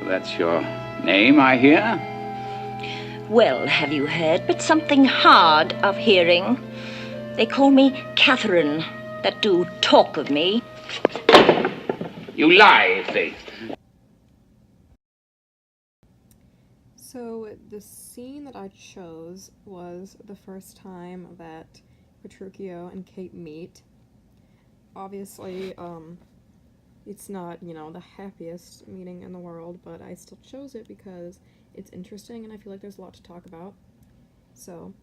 That's your name, I hear? Well, have you heard but something hard of hearing? They call me Catherine, that do talk of me. You lie, Faith. So the scene that I chose was the first time that Petruchio and Kate meet. Obviously, it's not, the happiest meeting in the world, but I still chose it because it's interesting and I feel like there's a lot to talk about. So,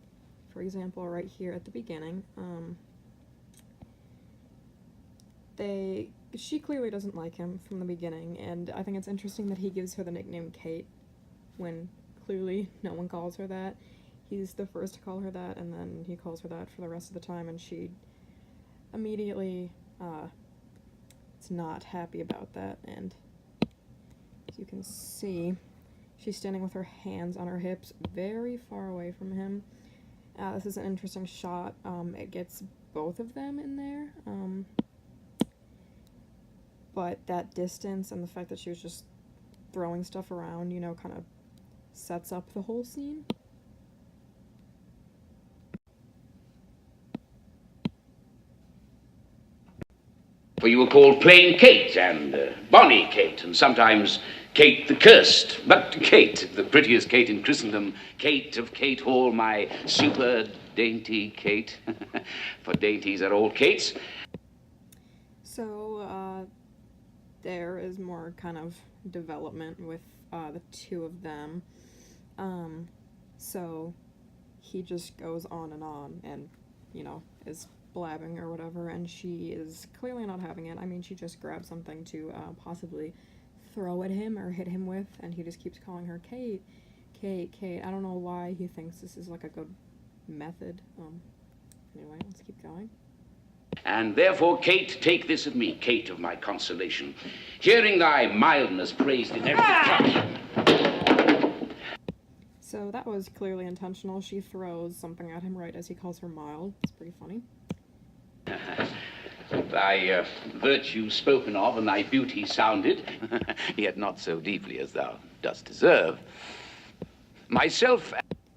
for example, right here at the beginning, she clearly doesn't like him from the beginning, and I think it's interesting that he gives her the nickname Kate when clearly no one calls her that. He's the first to call her that, and then he calls her that for the rest of the time, and she immediately is not happy about that. And as you can see, she's standing with her hands on her hips very far away from him. This is an interesting shot. It gets both of them in there, but that distance and the fact that she was just throwing stuff around, kind of sets up the whole scene. For you were called plain Kate and bonny Kate, and sometimes Kate the Cursed. But Kate, the prettiest Kate in Christendom, Kate of Kate Hall, my super dainty Kate. For dainties are all Kates. So, there is more kind of development with the two of them. So he just goes on and, is blabbing or whatever, and she is clearly not having it. I mean, she just grabs something to possibly throw at him or hit him with, and he just keeps calling her Kate, Kate, Kate. I don't know why he thinks this is like a good method. Anyway, let's keep going. And therefore, Kate, take this of me, Kate of my consolation, hearing thy mildness praised in every touch. So that was clearly intentional. She throws something at him right as he calls her mild. It's pretty funny. Thy virtue spoken of and thy beauty sounded, yet not so deeply as thou dost deserve. Myself...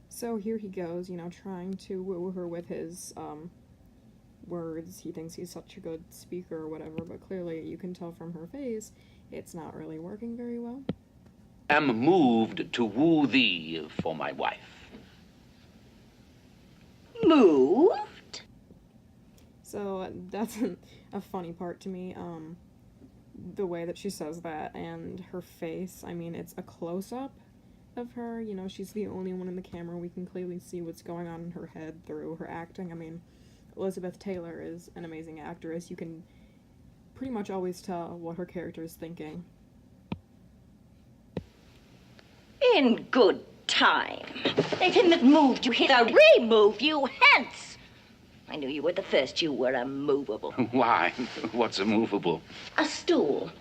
So here he goes, trying to woo her with his words. He thinks he's such a good speaker or whatever, but clearly you can tell from her face it's not really working very well. Am moved to woo thee for my wife. Moved? So that's a funny part to me, the way that she says that, and her face. I mean, it's a close-up of her, she's the only one in the camera. We can clearly see what's going on in her head through her acting. I mean, Elizabeth Taylor is an amazing actress. You can pretty much always tell what her character is thinking. In good time. Let him that moved you hither remove you hence. I knew you were the first. You were immovable. Why? What's immovable? A stool.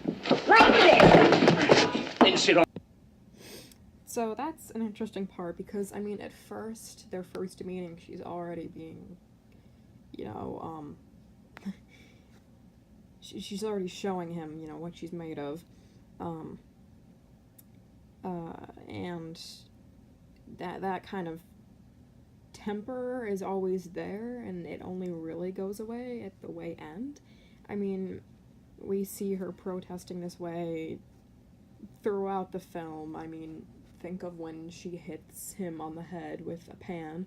Right there. Then sit on. So that's an interesting part because, I mean, at first, their first meeting, she's already being, she's already showing him, what she's made of. And that kind of temper is always there, and it only really goes away at the way end. I mean, we see her protesting this way throughout the film. I mean, think of when she hits him on the head with a pan,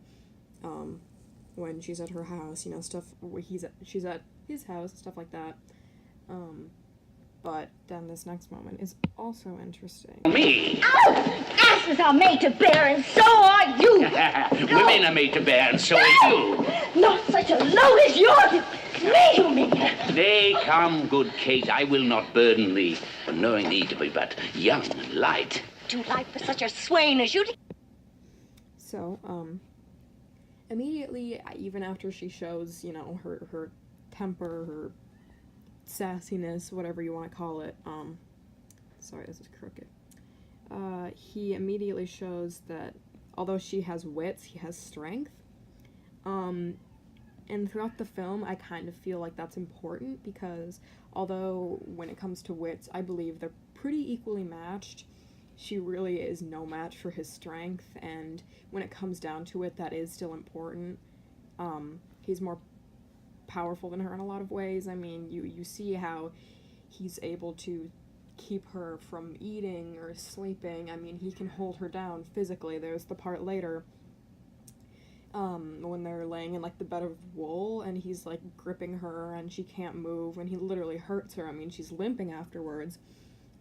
when she's at her house, stuff where she's at his house, stuff like that. But then this next moment is also interesting. Me? Oh! Asses are made to bear, and so are you! Women are made to bear, and so are you. Not such a load as yours! Me, you mean? Nay, come, good Kate, I will not burden thee, knowing thee to be but young and light. Too light for such a swain as you. So, immediately, even after she shows, her temper, her sassiness, whatever you want to call it, sorry, this is crooked, he immediately shows that although she has wits, he has strength, and throughout the film, I kind of feel like that's important, because although when it comes to wits, I believe they're pretty equally matched, she really is no match for his strength, and when it comes down to it, that is still important. He's more powerful than her in a lot of ways. I mean, you see how he's able to keep her from eating or sleeping. I mean, he can hold her down physically. There's the part later when they're laying in like the bed of wool and he's like gripping her and she can't move and he literally hurts her. I mean, she's limping afterwards.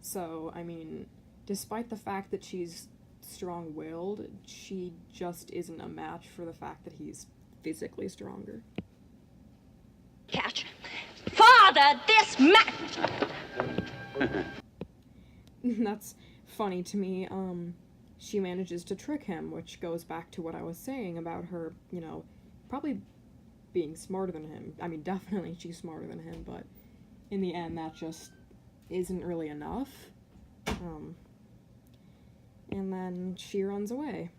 So, I mean, despite the fact that she's strong-willed, she just isn't a match for the fact that he's physically stronger. Catch. Father, this man! That's funny to me. She manages to trick him, which goes back to what I was saying about her, you know, probably being smarter than him. I mean, definitely she's smarter than him, but in the end, that just isn't really enough. And then she runs away.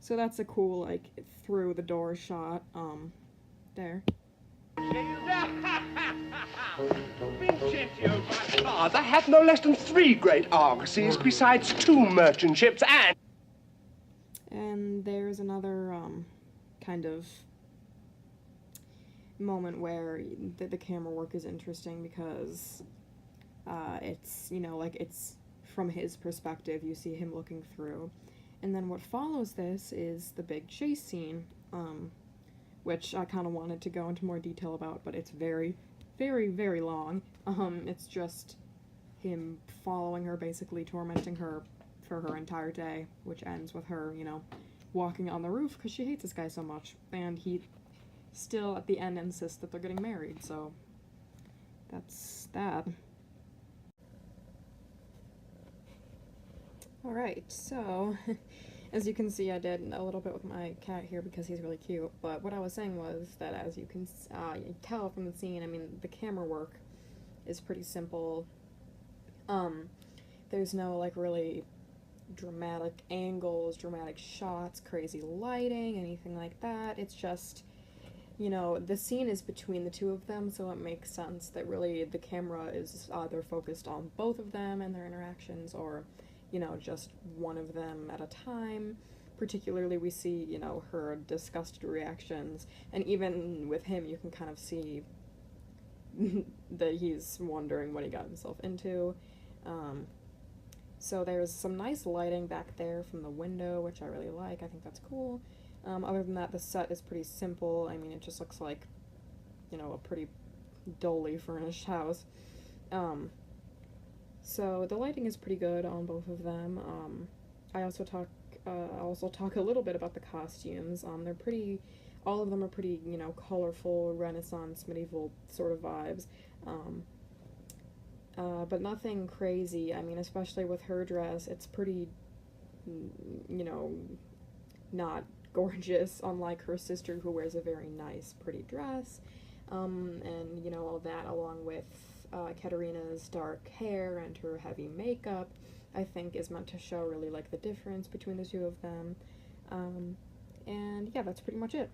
So that's a cool, like, through the door shot, there. Vincentio, my father, had no less than 3 great argosies, besides 2 merchant ships, And there's another, kind of moment where the camera work is interesting because, it's, you know, like, it's from his perspective, you see him looking through. And then what follows this is the big chase scene, which I kind of wanted to go into more detail about, but it's very, very, very long. It's just him following her, basically tormenting her for her entire day, which ends with her, you know, walking on the roof because she hates this guy so much. And he still, at the end, insists that they're getting married, so that's that. Alright, so, as you can see, I did a little bit with my cat here because he's really cute, but what I was saying was that as you can tell from the scene, I mean, the camera work is pretty simple. There's no, like, really dramatic angles, dramatic shots, crazy lighting, anything like that. It's just, you know, the scene is between the two of them, so it makes sense that really the camera is either focused on both of them and their interactions, or, you know, just one of them at a time. Particularly we see, you know, her disgusted reactions, and even with him you can kind of see that he's wondering what he got himself into. So there's some nice lighting back there from the window, which I really like. I think that's cool. Other than that, the set is pretty simple. I mean, it just looks like, you know, a pretty dully furnished house. So the lighting is pretty good on both of them. I also talk a little bit about the costumes. They're pretty, all of them are pretty, you know, colorful, Renaissance, medieval sort of vibes. But nothing crazy. I mean, especially with her dress, it's pretty, you know, not gorgeous, unlike her sister who wears a very nice, pretty dress. And, you know, all that along with Katerina's dark hair and her heavy makeup, I think is meant to show really, like, the difference between the two of them. And yeah, that's pretty much it.